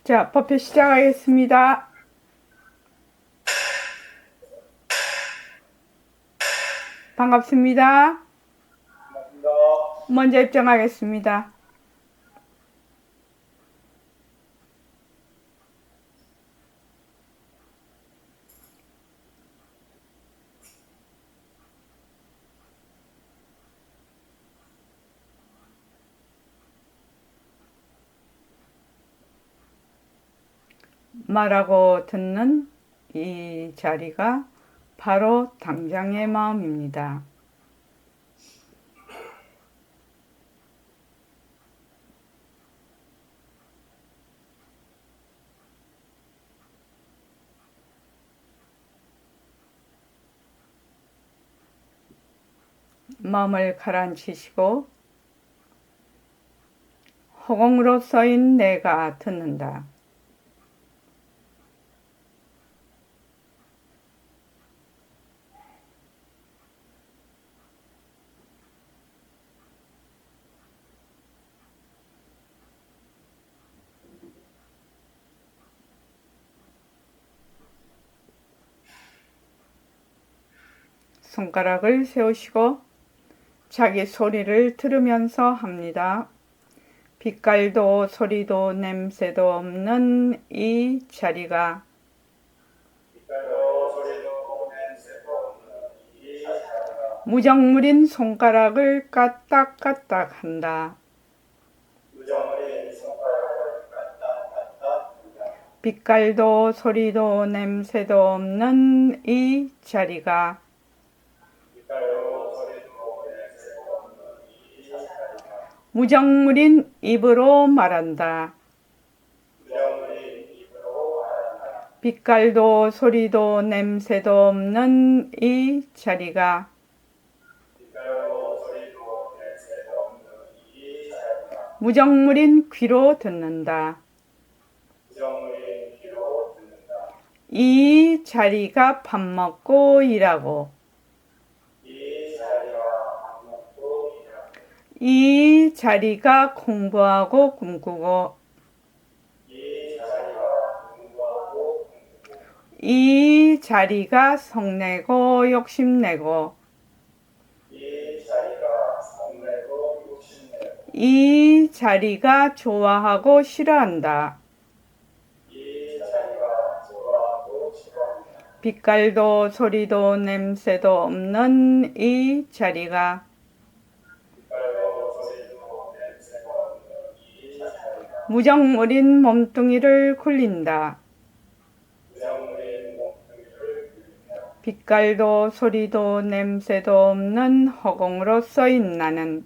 자, 법회 시작하겠습니다. 반갑습니다. 먼저 입장하겠습니다. 말하고 듣는 이 자리가 바로 당장의 마음입니다. 마음을 가라앉히시고 허공으로 써인 내가 듣는다. 손가락을 세우시고 자기 소리를 들으면서 합니다. 빛깔도 소리도 냄새도 없는 이 자리가 무정물인 손가락을 까딱까딱 한다. 빛깔도 소리도 냄새도 없는 이 자리가 무정물인 입으로 말한다. 빛깔도 소리도 냄새도 없는 이 자리가 무정물인 귀로 듣는다. 이 자리가 밥 먹고 일하고 이 자리가 공부하고 꿈꾸고 이 자리가 성내고 욕심내고 이 자리가 좋아하고 싫어한다. 빛깔도 소리도 냄새도 없는 이 자리가 무정물인 몸뚱이를 굴린다. 빛깔도 소리도 냄새도 없는 허공으로 써인 나는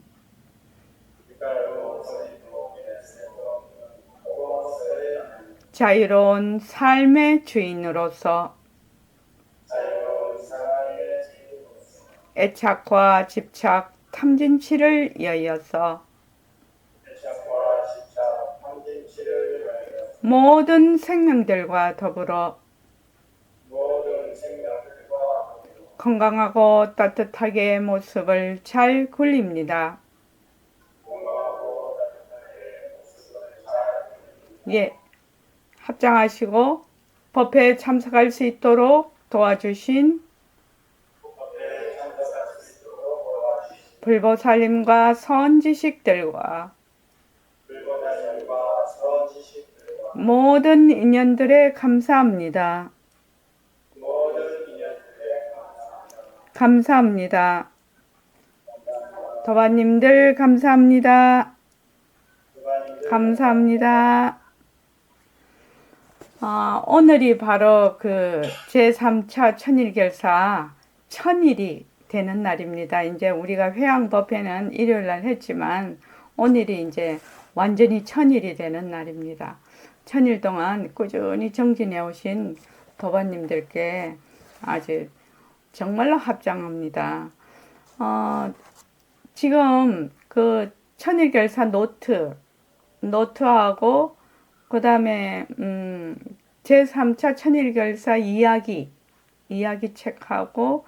자유로운 삶의 주인으로서 애착과 집착, 탐진치를 여의어서 모든 생명들과 더불어 건강하고 따뜻하게 모습을 잘 굴립니다. 예, 합장하시고 법회에 참석할 수 있도록 도와주신 불보살님과 선지식들과 모든 인연들에 감사합니다. 감사합니다. 도반님들 감사합니다. 감사합니다. 오늘이 바로 그 제3차 천일결사 천일이 되는 날입니다. 이제 우리가 회양법회는 일요일날 했지만 오늘이 이제 완전히 천일이 되는 날입니다. 천일 동안 꾸준히 정진해 오신 도반님들께 아주 정말로 합장합니다. 지금 그 천일결사 노트하고 그 다음에 제3차 천일결사 이야기 책하고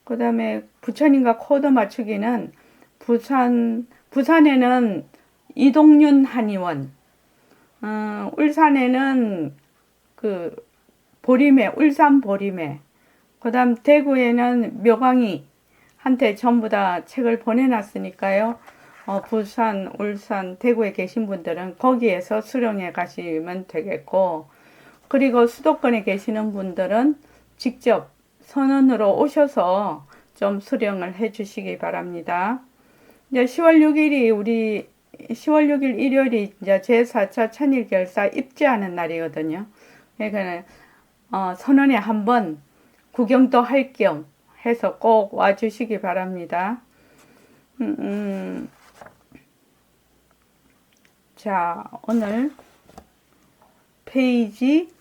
그 다음에 부처님과 코드 맞추기는 부산에는 이동윤 한의원 울산에는 그 보리매, 울산 보리매, 그 다음 대구에는 묘광이 한테 전부 다 책을 보내놨으니까요. 부산, 울산, 대구에 계신 분들은 거기에서 수령해 가시면 되겠고, 그리고 수도권에 계시는 분들은 직접 선원으로 오셔서 좀 수령을 해 주시기 바랍니다. 이제 10월 6일이 우리 10월 6일 일요일이 이제 제4차 천일결사 입지하는 날이거든요. 그러니까 선원에 한번 구경도 할 겸 해서 꼭 와주시기 바랍니다. 자, 오늘 페이지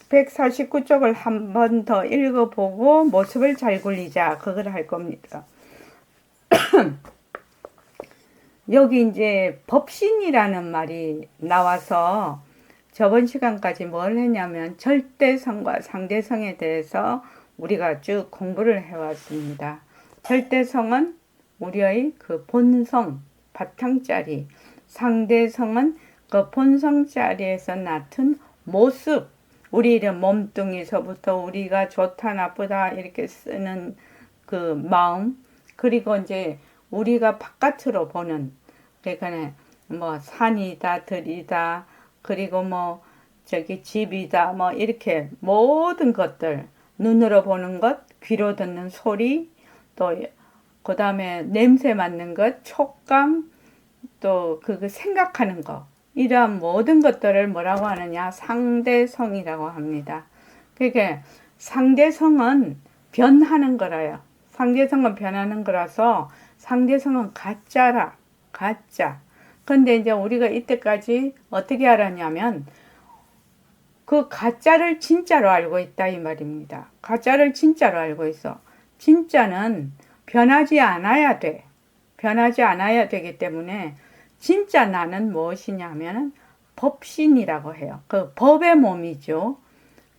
149쪽을 한 번 더 읽어보고 모습을 잘 굴리자 그걸 할 겁니다. 여기 이제 법신이라는 말이 나와서 저번 시간까지 뭘 했냐면 절대성과 상대성에 대해서 우리가 쭉 공부를 해왔습니다. 절대성은 우리의 그 본성, 바탕자리, 상대성은 그 본성자리에서 나타난 모습, 우리의 몸뚱이서부터 우리가 좋다 나쁘다 이렇게 쓰는 그 마음, 그리고 이제 우리가 바깥으로 보는, 그러니까 뭐 산이다 들이다 그리고 뭐 저기 집이다 뭐 이렇게 모든 것들, 눈으로 보는 것, 귀로 듣는 소리, 또 그 다음에 냄새 맡는 것, 촉감, 또 그 생각하는 것, 이러한 모든 것들을 뭐라고 하느냐, 상대성이라고 합니다. 그러니까 상대성은 변하는 거라요. 상대성은 변하는 거라서 상대성은 가짜라, 가짜. 근데 이제 우리가 이때까지 어떻게 알았냐면 그 가짜를 진짜로 알고 있다 이 말입니다. 가짜를 진짜로 알고 있어. 진짜는 변하지 않아야 돼. 변하지 않아야 되기 때문에 진짜 나는 무엇이냐면 법신이라고 해요. 그 법의 몸이죠.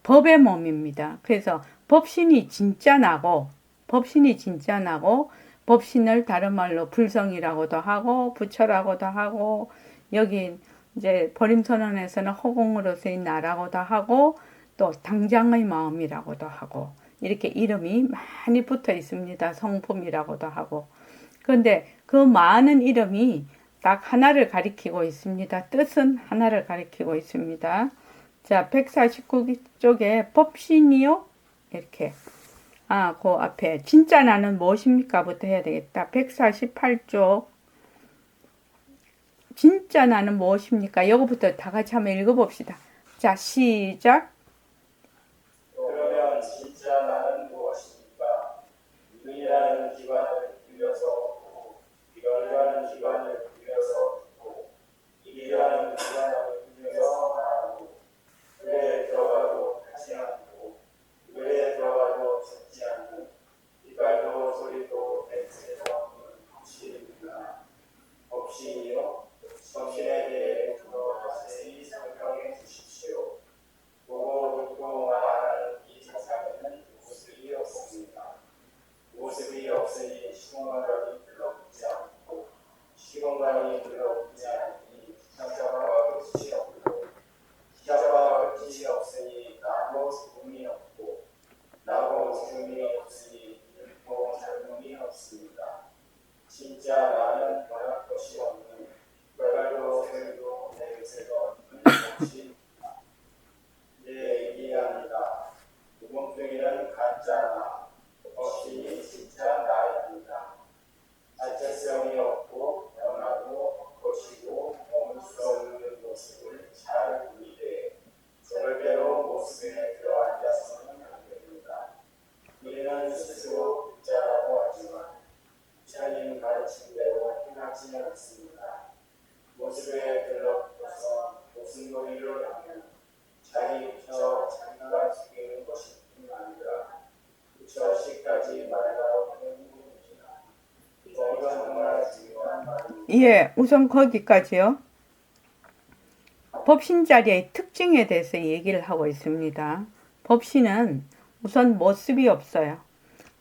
법의 몸입니다. 그래서 법신이 진짜 나고, 법신이 진짜 나고, 법신을 다른 말로 불성이라고도 하고, 부처라고도 하고, 여기 이제 버림선언에서는 허공으로서의 나라고도 하고, 또 당장의 마음이라고도 하고, 이렇게 이름이 많이 붙어 있습니다. 성품이라고도 하고. 그런데 그 많은 이름이 딱 하나를 가리키고 있습니다. 뜻은 하나를 가리키고 있습니다. 자, 149쪽에 법신이요? 이렇게. 그 앞에 진짜 나는 무엇입니까? 부터 해야 되겠다. 148쪽. 진짜 나는 무엇입니까? 이거부터 다 같이 한번 읽어봅시다. 자, 시작. 그러면 진짜 나는 무엇입니까? 눈이라는 기관을 빌려서 얻고, 이거라는 기관을 빌려서 얻고, 입이라는 기관을 빌려서 말하고, 뇌에 들어가도 하지 않고, 뇌에 들어가도 듣지 않고, 이빨도 소리도 냄새도 없는 법신입니다. 법신이요? 법신에 대해 더 자세히 설명해 주십시오. 보고 듣고 말하는 이 세상에는 모습이 없습니다. 모습이 없으니 시공간이 불러붙지 않고, 시공간이 불러붙지 않으니 기차와 끝이 없고, 기차와 끝이 없으니 나고 죽음이 없고, 나고 죽음이 없으니 늙고 젊음이 없습니다. 진짜 나는 변할 것이 없는, 별도 소리도 냄새도 없는 것이 내 얘기합니다. 몸뚱이는 가짜나 법신이 진짜 나입니다. 자체성이 없고 변하고 헛것이고 머물 수 없는 모습을 잘 보이되 절대로 모습에 들어앉아서는 안 됩니다. 우리는 스스로 부자라고 하지만 부처님 가르친 대로 행하지는 않습니다. 모습에 들러붙어서 모순놀이를 하면 자기 부처 자기가 죽이는 것이 뿐 아니라 부처시까지 말하고 하는 것입니다. 이건 정말 중요한 말입니다. 예, 우선 거기까지요. 법신자리의 특징에 대해서 얘기를 하고 있습니다. 법신은 우선 모습이 없어요.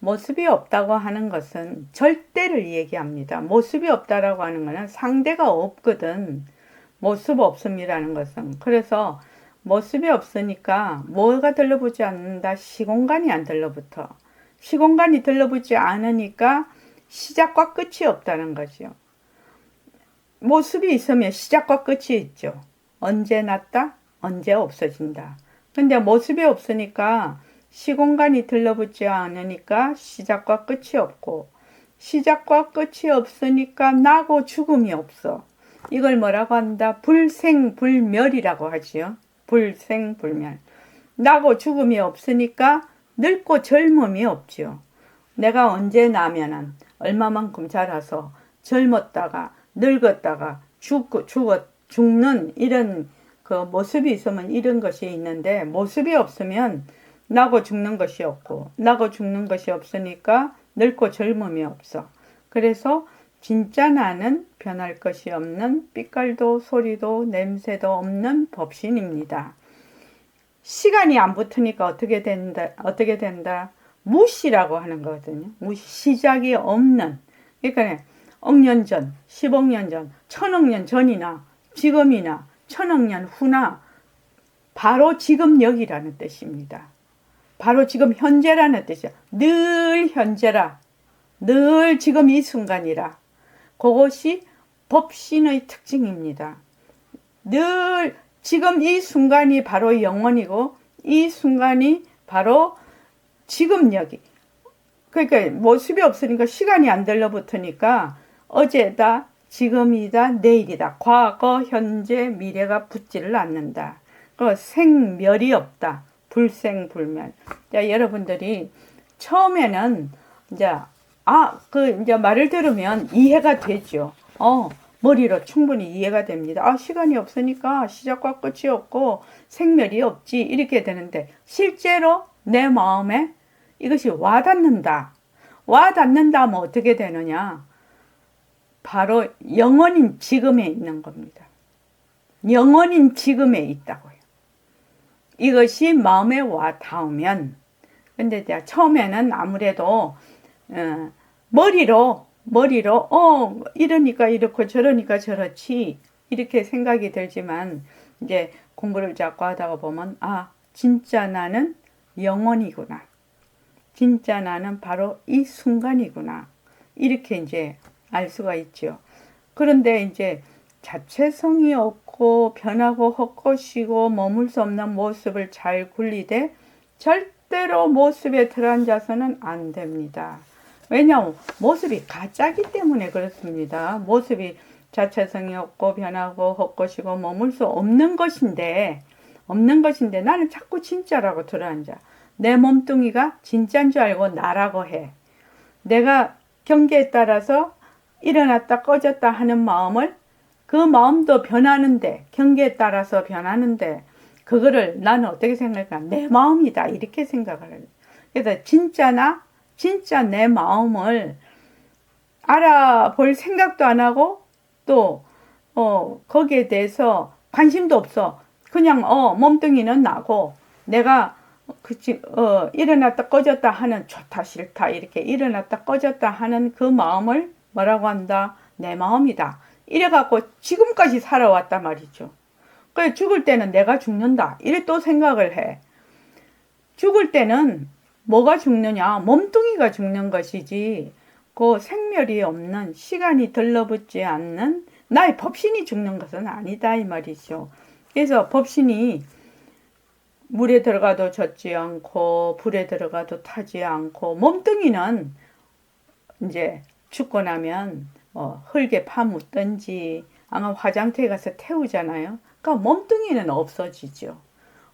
모습이 없다고 하는 것은 절대를 얘기합니다. 모습이 없다라고 하는 것은 상대가 없거든. 모습 없음이라는 것은. 그래서 모습이 없으니까 뭐가 들러붙지 않는다? 시공간이 안 들러붙어. 시공간이 들러붙지 않으니까 시작과 끝이 없다는 거죠. 모습이 있으면 시작과 끝이 있죠. 언제 났다? 언제 없어진다. 근데 모습이 없으니까 시공간이 들러붙지 않으니까 시작과 끝이 없고, 시작과 끝이 없으니까 나고 죽음이 없어. 이걸 뭐라고 한다? 불생불멸이라고 하지요. 불생불멸. 나고 죽음이 없으니까 늙고 젊음이 없죠. 내가 언제 나면은 얼마만큼 자라서 젊었다가 늙었다가 죽는 이런 그 모습이 있으면 이런 것이 있는데, 모습이 없으면 나고 죽는 것이 없고, 나고 죽는 것이 없으니까 늙고 젊음이 없어. 그래서 진짜 나는 변할 것이 없는 빛깔도 소리도 냄새도 없는 법신입니다. 시간이 안 붙으니까 어떻게 된다? 무시라고 하는 거거든요. 무시, 시작이 없는. 그러니까 억년 전, 10억 년 전, 1000억 년 전이나 지금이나 1000억 년 후나 바로 지금 여기라는 뜻입니다. 바로 지금 현재라는 뜻이야. 늘 현재라. 늘 지금 이 순간이라. 그것이 법신의 특징입니다. 늘 지금 이 순간이 바로 영원이고, 이 순간이 바로 지금 여기. 그러니까 모습이 없으니까 시간이 안 들러붙으니까 어제다, 지금이다, 내일이다. 과거, 현재, 미래가 붙지를 않는다. 그 생멸이 없다. 불생불멸. 자, 여러분들이 처음에는 이제 말을 들으면 이해가 되죠. 머리로 충분히 이해가 됩니다. 시간이 없으니까 시작과 끝이 없고 생멸이 없지, 이렇게 되는데, 실제로 내 마음에 이것이 와닿는다. 와닿는다 하면 어떻게 되느냐? 바로 영원인 지금에 있는 겁니다. 영원인 지금에 있다고요. 이것이 마음에 와 닿으면, 근데 처음에는 아무래도 머리로 이러니까 이렇고 저러니까 저렇지, 이렇게 생각이 들지만, 이제 공부를 자꾸 하다가 보면, 진짜 나는 영원이구나. 진짜 나는 바로 이 순간이구나. 이렇게 이제 알 수가 있죠. 그런데 이제 자체성이 없고 변하고 헛것이고 머물 수 없는 모습을 잘 굴리되 절대로 모습에 들어앉아서는 안 됩니다. 왜냐하면 모습이 가짜기 때문에 그렇습니다. 모습이 자체성이 없고 변하고 헛것이고 머물 수 없는 것인데 나는 자꾸 진짜라고 들어앉아. 내 몸뚱이가 진짜인 줄 알고 나라고 해. 내가 경계에 따라서 일어났다 꺼졌다 하는 마음을, 그 마음도 변하는데, 경계에 따라서 변하는데, 그거를 나는 어떻게 생각할까? 내 마음이다, 이렇게 생각을 해요. 그래서 진짜 내 마음을 알아볼 생각도 안 하고, 또 거기에 대해서 관심도 없어. 그냥 몸뚱이는 나고, 내가 일어났다 꺼졌다 하는, 좋다 싫다 이렇게 일어났다 꺼졌다 하는 그 마음을 뭐라고 한다? 내 마음이다. 이래갖고 지금까지 살아왔단 말이죠. 그래, 죽을 때는 내가 죽는다, 이래 또 생각을 해. 죽을 때는 뭐가 죽느냐? 몸뚱이가 죽는 것이지, 그 생멸이 없는, 시간이 들러붙지 않는 나의 법신이 죽는 것은 아니다, 이 말이죠. 그래서 법신이 물에 들어가도 젖지 않고 불에 들어가도 타지 않고, 몸뚱이는 이제 죽고 나면 흙에 파묻든지 아마 화장터에 가서 태우잖아요. 그러니까 몸뚱이는 없어지죠.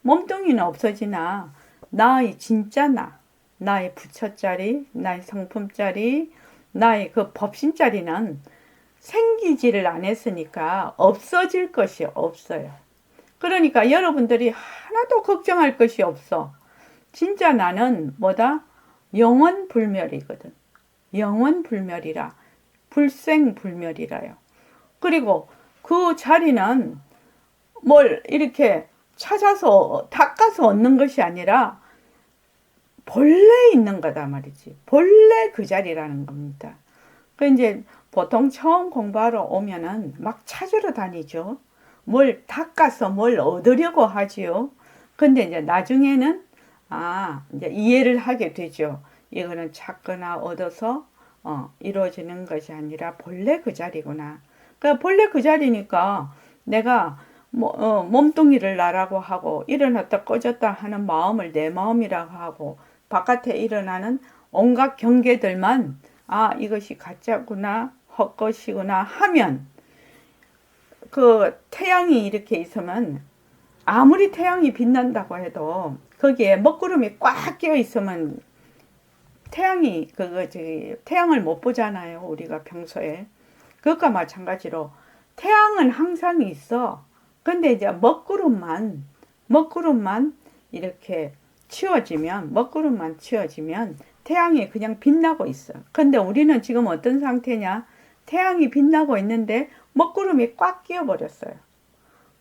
몸뚱이는 없어지나 나의 진짜 나의 부처짜리, 나의 성품짜리, 나의 그 법신짜리는 생기지를 안 했으니까 없어질 것이 없어요. 그러니까 여러분들이 하나도 걱정할 것이 없어. 진짜 나는 뭐다? 영원불멸이거든. 영원불멸이라. 불생불멸이라요. 그리고 그 자리는 뭘 이렇게 찾아서 닦아서 얻는 것이 아니라 본래 있는 거다 말이지. 본래 그 자리라는 겁니다. 그 이제 보통 처음 공부하러 오면은 막 찾으러 다니죠. 뭘 닦아서 뭘 얻으려고 하지요. 근데 이제 나중에는 이제 이해를 하게 되죠. 이거는 찾거나 얻어서 이루어지는 것이 아니라 본래 그 자리구나. 그러니까 본래 그 자리니까 내가 몸뚱이를 나라고 하고 일어났다 꺼졌다 하는 마음을 내 마음이라고 하고 바깥에 일어나는 온갖 경계들만 이것이 가짜구나 헛것이구나 하면 그 태양이 이렇게 있으면 아무리 태양이 빛난다고 해도 거기에 먹구름이 꽉 끼어 있으면 태양을 못 보잖아요. 우리가 평소에. 그것과 마찬가지로 태양은 항상 있어. 근데 이제 먹구름만 이렇게 먹구름만 치워지면 태양이 그냥 빛나고 있어. 근데 우리는 지금 어떤 상태냐? 태양이 빛나고 있는데 먹구름이 꽉 끼어 버렸어요.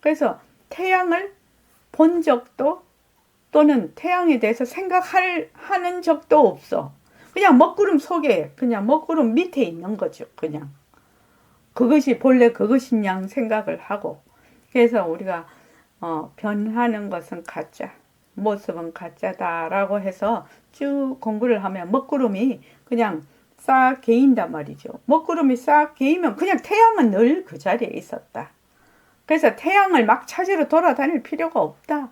그래서 태양을 본 적도 또는 태양에 대해서 생각하는 적도 없어. 그냥 먹구름 속에, 그냥 먹구름 밑에 있는 거죠. 그냥. 그것이 본래 그것인 양 생각을 하고. 그래서 우리가, 변하는 것은 가짜, 모습은 가짜다라고 해서 쭉 공부를 하면 먹구름이 그냥 싹 개인단 말이죠. 먹구름이 싹 개이면 그냥 태양은 늘 그 자리에 있었다. 그래서 태양을 막 찾으러 돌아다닐 필요가 없다.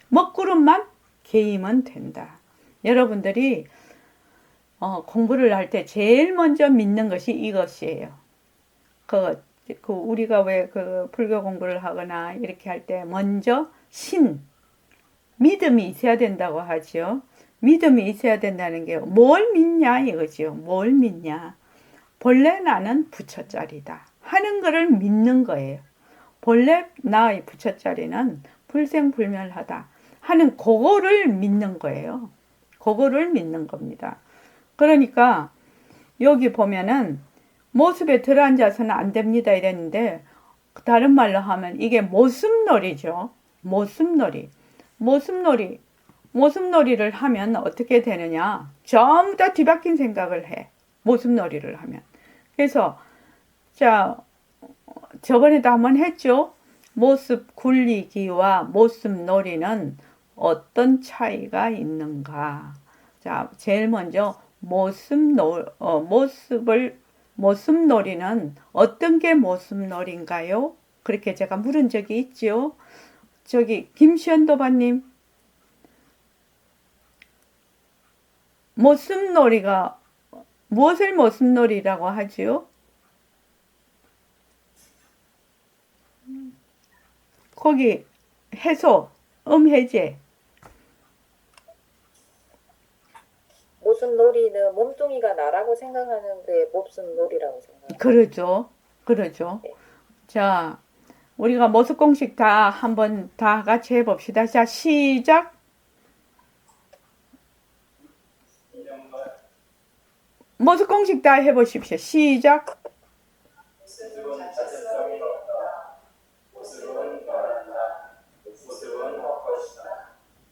먹구름만 개이면 된다. 여러분들이 공부를 할 때 제일 먼저 믿는 것이 이것이에요. 우리가 왜 불교 공부를 하거나 이렇게 할 때 먼저 믿음이 있어야 된다고 하죠. 믿음이 있어야 된다는 게 뭘 믿냐 이거지요. 뭘 믿냐. 본래 나는 부처짜리다 하는 것을 믿는 거예요. 본래 나의 부처짜리는 불생불멸하다 하는 그거를 믿는 거예요. 그거를 믿는 겁니다. 그러니까 여기 보면은 모습에 들어앉아서는 안 됩니다 이랬는데 다른 말로 하면 이게 모습놀이죠. 모습놀이를 하면 어떻게 되느냐? 전부 다 뒤바뀐 생각을 해. 모습놀이를 하면. 그래서 저번에도 한번 했죠. 모습 굴리기와 모습놀이는 어떤 차이가 있는가? 제일 먼저 모습놀이는 어떤 게 모습놀이인가요? 그렇게 제가 물은 적이 있죠. 김시현도바님, 모습놀이가 무엇을 모습놀이라고 하지요? 거기 해소, 해제. 모습놀이는 몸뚱이가 나라고 생각하는 게 모습놀이라고 생각해요. 그러죠. 네. 자, 우리가 모습 공식 한번 다 같이 해봅시다. 자, 시작. 모습 공식 다 해보십시오. 시작. 모습은 자체성이 없다. 모습은 변한다. 모습은 헛것이다.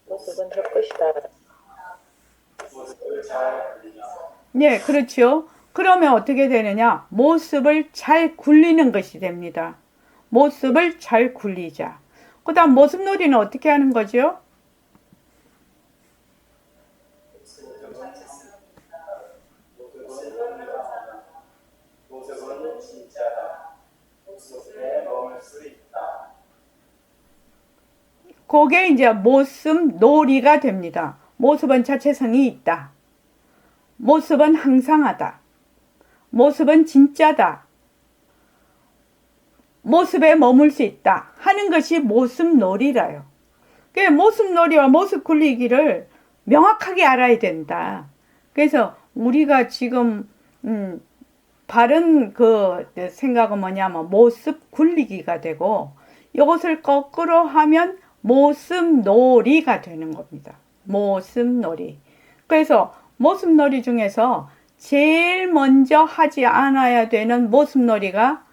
모습은 헛것이다. 모습을 잘 굴리자. 네, 그렇죠. 그러면 어떻게 되느냐? 모습을 잘 굴리는 것이 됩니다. 모습을 잘 굴리자. 그 다음 모습놀이는 어떻게 하는 거죠? 모습은 진짜다. 모습에 머물 수 있다. 그게 이제 모습놀이가 됩니다. 모습은 자체성이 있다. 모습은 항상하다. 모습은 진짜다. 모습에 머물 수 있다 하는 것이 모습놀이라요. 그 모습놀이와 모습 굴리기를 명확하게 알아야 된다. 그래서 우리가 지금 바른 생각은 뭐냐면 모습 굴리기가 되고 이것을 거꾸로 하면 모습놀이가 되는 겁니다. 모습놀이. 그래서 모습놀이 중에서 제일 먼저 하지 않아야 되는 모습놀이가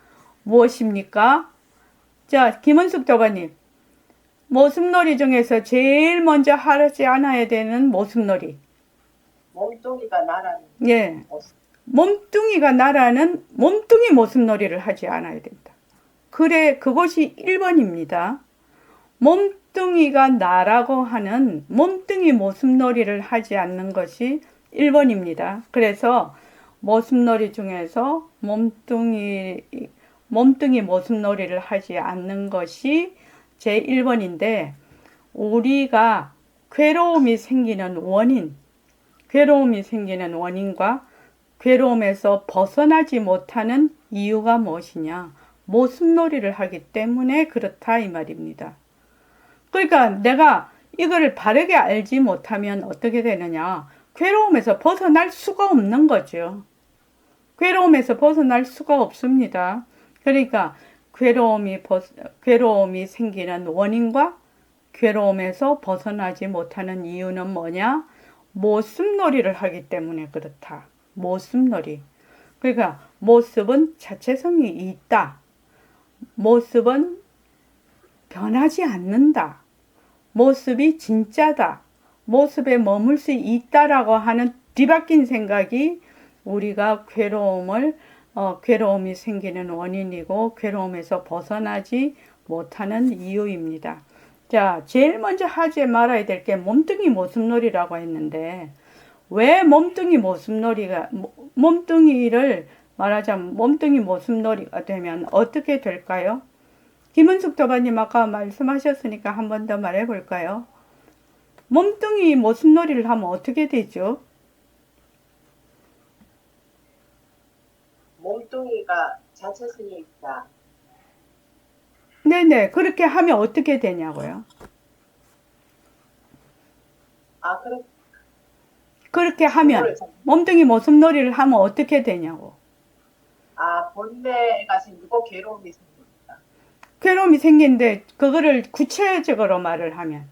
무엇입니까? 자, 김은숙 도가님. 모습놀이 중에서 제일 먼저 하지 않아야 되는 모습놀이. 몸뚱이가 나라는 예. 모습. 몸뚱이가 나라는 몸뚱이 모습놀이를 하지 않아야 된다. 그래, 그것이 1번입니다. 몸뚱이가 나라고 하는 몸뚱이 모습놀이를 하지 않는 것이 1번입니다. 그래서 모습놀이 중에서 몸뚱이 모습놀이를 하지 않는 것이 제 1번인데, 우리가 괴로움이 생기는 원인과 괴로움에서 벗어나지 못하는 이유가 무엇이냐? 모습놀이를 하기 때문에 그렇다 이 말입니다. 그러니까 내가 이거를 바르게 알지 못하면 어떻게 되느냐? 괴로움에서 벗어날 수가 없는 거죠. 괴로움에서 벗어날 수가 없습니다. 그러니까 괴로움이 생기는 원인과 괴로움에서 벗어나지 못하는 이유는 뭐냐? 모습놀이를 하기 때문에 그렇다. 모습놀이. 그러니까 모습은 자체성이 있다. 모습은 변하지 않는다. 모습이 진짜다. 모습에 머물 수 있다라고 하는 뒤바뀐 생각이 우리가 괴로움이 생기는 원인이고 괴로움에서 벗어나지 못하는 이유입니다. 자, 제일 먼저 하지 말아야 될 게 몸뚱이 모습놀이라고 했는데, 왜 몸뚱이를 말하자면 몸뚱이 모습놀이가 되면 어떻게 될까요? 김은숙 도반님 아까 말씀하셨으니까 한 번 더 말해 볼까요? 몸뚱이 모습놀이를 하면 어떻게 되죠? 몸뚱이가 자체성이 있다. 네네, 그렇게 하면 어떻게 되냐고요? 아, 그럼 그렇게 하면, 몸뚱이 모습놀이를 하면 어떻게 되냐고. 본래가 생기고 괴로움이 생깁니다. 괴로움이 생기는데, 그거를 구체적으로 말을 하면.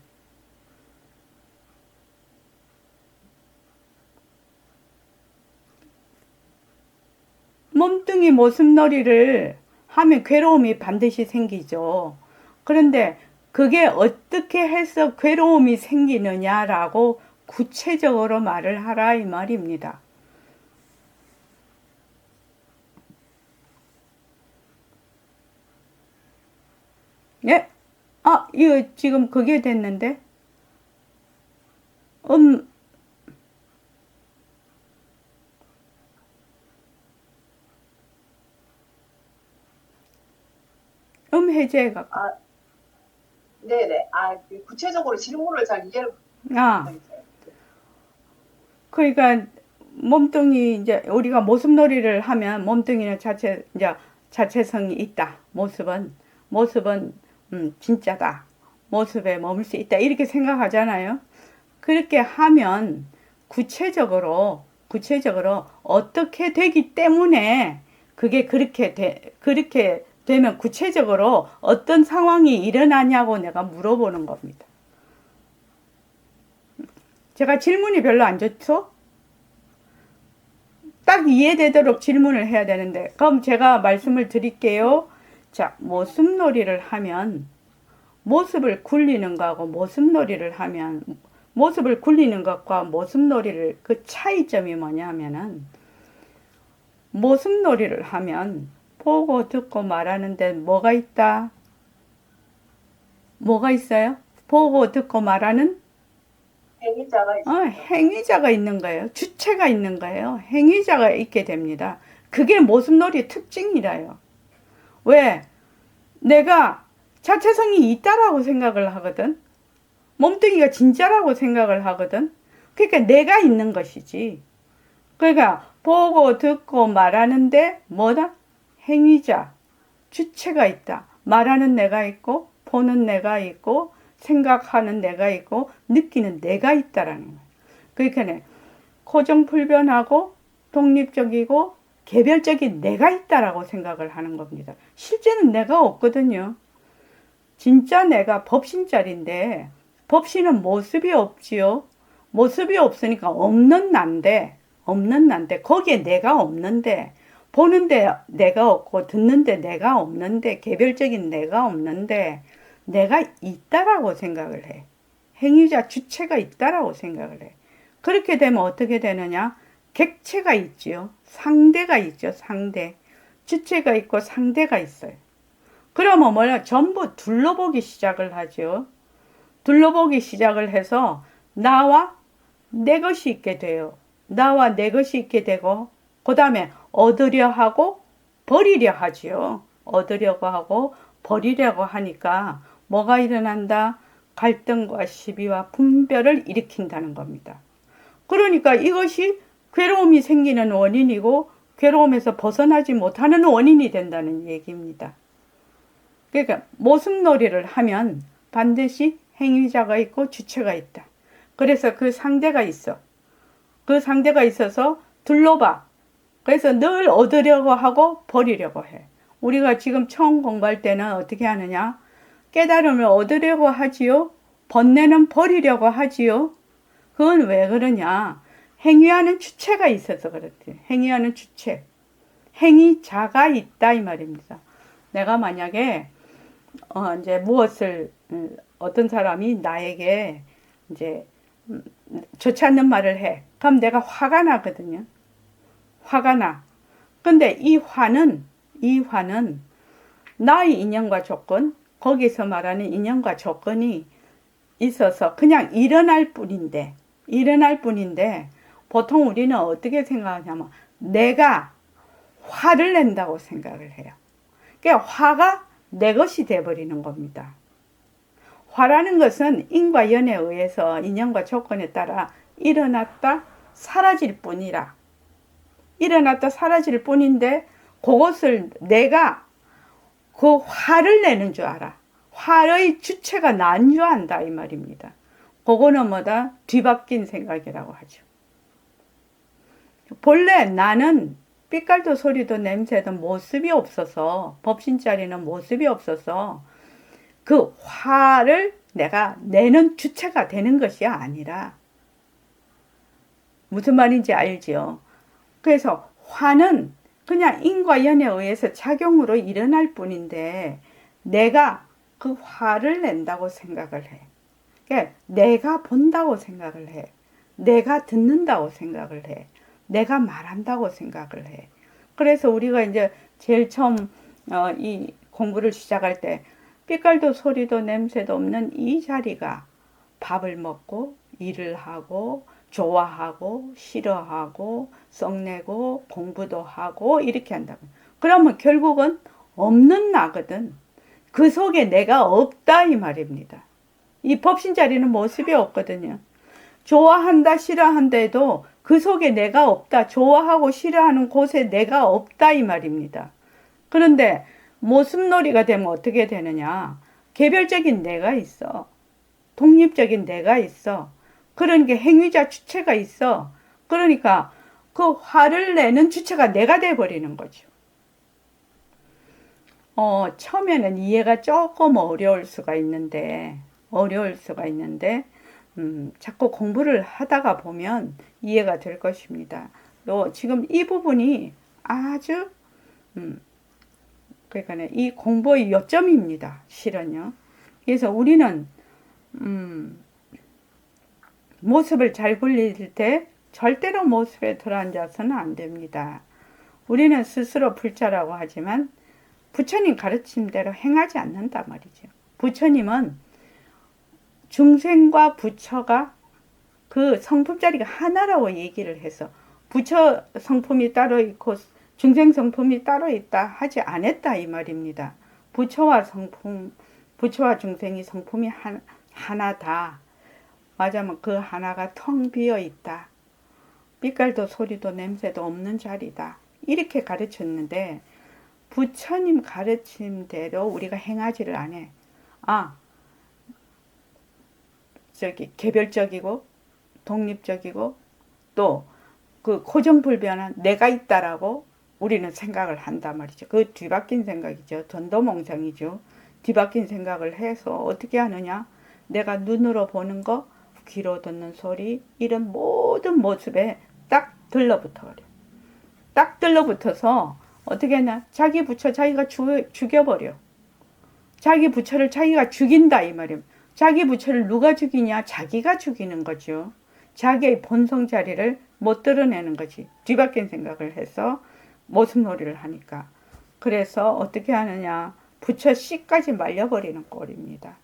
몸뚱이 모습놀이를 하면 괴로움이 반드시 생기죠. 그런데 그게 어떻게 해서 괴로움이 생기느냐라고 구체적으로 말을 하라 이 말입니다. 예? 이거 지금 그게 됐는데? 해제가. 네네. 구체적으로 질문을 잘 이해를 못했어요. 그러니까 몸뚱이 이제 우리가 모습놀이를 하면 몸뚱이는 자체성이 있다. 모습은 진짜다. 모습에 머물 수 있다. 이렇게 생각하잖아요. 그렇게 하면 구체적으로 어떻게 되기 때문에 그게 그렇게 되면 구체적으로 어떤 상황이 일어나냐고 내가 물어보는 겁니다. 제가 질문이 별로 안 좋죠? 딱 이해되도록 질문을 해야 되는데, 그럼 제가 말씀을 드릴게요. 자, 모습놀이를 하면 모습을 굴리는 거하고 모습을 굴리는 것과 모습놀이를 그 차이점이 뭐냐면은, 모습놀이를 하면 보고 듣고 말하는데 뭐가 있다? 뭐가 있어요? 보고 듣고 말하는 행위자가 있어요. 행위자가 있는 거예요. 주체가 있는 거예요. 행위자가 있게 됩니다. 그게 모습놀이의 특징이라요. 왜? 내가 자체성이 있다라고 생각을 하거든. 몸뚱이가 진짜라고 생각을 하거든. 그러니까 내가 있는 것이지. 그러니까 보고 듣고 말하는데 뭐다? 행위자, 주체가 있다. 말하는 내가 있고 보는 내가 있고 생각하는 내가 있고 느끼는 내가 있다라는 거예요. 그러니까 고정불변하고 독립적이고 개별적인 내가 있다라고 생각을 하는 겁니다. 실제는 내가 없거든요. 진짜 내가 법신자리인데 법신은 모습이 없지요. 모습이 없으니까 없는 난데 거기에 내가 없는데 보는데 내가 없고 듣는데 내가 없는데 개별적인 내가 없는데 내가 있다라고 생각을 해. 행위자 주체가 있다라고 생각을 해. 그렇게 되면 어떻게 되느냐? 객체가 있지요. 상대가 있죠. 상대. 주체가 있고 상대가 있어요. 그러면 뭐냐? 전부 둘러보기 시작을 하죠. 둘러보기 시작을 해서 나와 내 것이 있게 돼요. 나와 내 것이 있게 되고 그 다음에 얻으려 하고 버리려 하지요. 얻으려고 하고 버리려고 하니까 뭐가 일어난다? 갈등과 시비와 분별을 일으킨다는 겁니다. 그러니까 이것이 괴로움이 생기는 원인이고 괴로움에서 벗어나지 못하는 원인이 된다는 얘기입니다. 그러니까 모습놀이를 하면 반드시 행위자가 있고 주체가 있다. 그래서 그 상대가 있어. 그 상대가 있어서 둘러봐. 그래서 늘 얻으려고 하고 버리려고 해. 우리가 지금 처음 공부할 때는 어떻게 하느냐? 깨달음을 얻으려고 하지요. 번뇌는 버리려고 하지요. 그건 왜 그러냐? 행위하는 주체가 있어서 그렇지. 행위하는 주체. 행위자가 있다 이 말입니다. 내가 만약에 이제 무엇을 어떤 사람이 나에게 이제 좋지 않는 말을 해. 그럼 내가 화가 나거든요. 화가 나. 근데 이 화는 나의 인연과 조건, 거기서 말하는 인연과 조건이 있어서 그냥 일어날 뿐인데 보통 우리는 어떻게 생각하냐면 내가 화를 낸다고 생각을 해요. 그러니까 화가 내 것이 돼버리는 겁니다. 화라는 것은 인과 연에 의해서 인연과 조건에 따라 일어났다 사라질 뿐이라. 일어났다 사라질 뿐인데 그것을 내가 그 화를 내는 줄 알아. 화의 주체가 난 줄 안다 이 말입니다. 그거는 뭐다? 뒤바뀐 생각이라고 하죠. 본래 나는 빛깔도 소리도 냄새도 모습이 없어서 법신자리는 모습이 없어서 그 화를 내가 내는 주체가 되는 것이 아니라 무슨 말인지 알지요? 그래서 화는 그냥 인과 연에 의해서 작용으로 일어날 뿐인데 내가 그 화를 낸다고 생각을 해. 그러니까 내가 본다고 생각을 해. 내가 듣는다고 생각을 해. 내가 말한다고 생각을 해. 그래서 우리가 이제 제일 처음 이 공부를 시작할 때 빛깔도 소리도 냄새도 없는 이 자리가 밥을 먹고 일을 하고 좋아하고 싫어하고 썩내고 공부도 하고 이렇게 한다고. 그러면 결국은 없는 나거든. 그 속에 내가 없다 이 말입니다. 이 법신 자리는 모습이 없거든요. 좋아한다 싫어한다 해도 그 속에 내가 없다. 좋아하고 싫어하는 곳에 내가 없다 이 말입니다. 그런데 모습놀이가 되면 어떻게 되느냐? 개별적인 내가 있어. 독립적인 내가 있어. 그러니까 행위자 주체가 있어. 그러니까 그 화를 내는 주체가 내가 돼버리는 거죠. 처음에는 이해가 조금 어려울 수가 있는데 자꾸 공부를 하다가 보면 이해가 될 것입니다. 지금 이 부분이 아주 그러니까 이 공부의 요점입니다. 실은요. 그래서 우리는 모습을 잘 굴릴 때 절대로 모습에 들어앉아서는 안 됩니다. 우리는 스스로 불자라고 하지만 부처님 가르침대로 행하지 않는단 말이죠. 부처님은 중생과 부처가 그 성품 자리가 하나라고 얘기를 해서 부처 성품이 따로 있고 중생 성품이 따로 있다 하지 않았다 이 말입니다. 부처와 중생이 성품이 하나다. 맞으면 그 하나가 텅 비어 있다. 빛깔도 소리도 냄새도 없는 자리다. 이렇게 가르쳤는데 부처님 가르침대로 우리가 행하지를 않아. 개별적이고 독립적이고 또 그 고정불변한 내가 있다라고 우리는 생각을 한단 말이죠. 그 뒤바뀐 생각이죠. 전도몽상이죠. 뒤바뀐 생각을 해서 어떻게 하느냐? 내가 눈으로 보는 거, 귀로 듣는 소리 이런 모든 모습에 딱 들러붙어버려. 딱 들러붙어서 어떻게 하냐? 자기 부처 자기가 죽여버려. 자기 부처를 자기가 죽인다 이 말이에요. 자기 부처를 누가 죽이냐? 자기가 죽이는 거죠. 자기의 본성 자리를 못 드러내는 거지. 뒤바뀐 생각을 해서 모습놀이를 하니까. 그래서 어떻게 하느냐. 부처 씨까지 말려버리는 꼴입니다.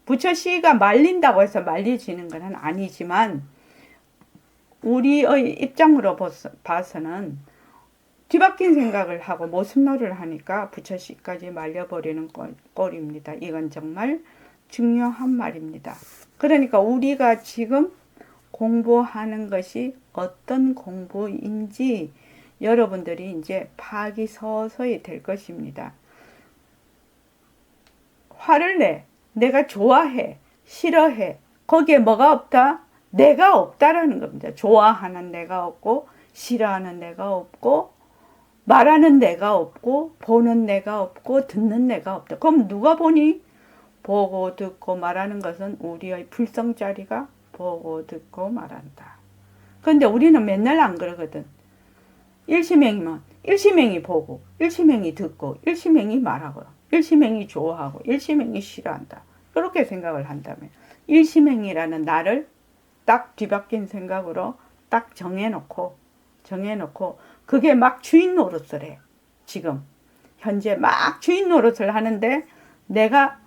부처 씨가 말린다고 해서 말려지는 것은 아니지만 우리의 입장으로 봐서는 뒤바뀐 생각을 하고 모습놀이를 하니까 부처 씨까지 말려버리는 꼴입니다. 이건 정말 중요한 말입니다. 그러니까 우리가 지금 공부하는 것이 어떤 공부인지 여러분들이 이제 파악이 서서히 될 것입니다. 화를 내. 내가 좋아해. 싫어해. 거기에 뭐가 없다? 내가 없다라는 겁니다. 좋아하는 내가 없고 싫어하는 내가 없고 말하는 내가 없고 보는 내가 없고 듣는 내가 없다. 그럼 누가 보니? 보고 듣고 말하는 것은 우리의 불성자리가 보고 듣고 말한다. 그런데 우리는 맨날 안 그러거든. 일시맹이면 일시맹이 보고 일시맹이 듣고 일시맹이 말하고 일시맹이 좋아하고 일시맹이 싫어한다. 그렇게 생각을 한다면 일시맹이라는 나를 딱 뒤바뀐 생각으로 딱 정해놓고 그게 막 주인 노릇을 해. 지금 현재 막 주인 노릇을 하는데 내가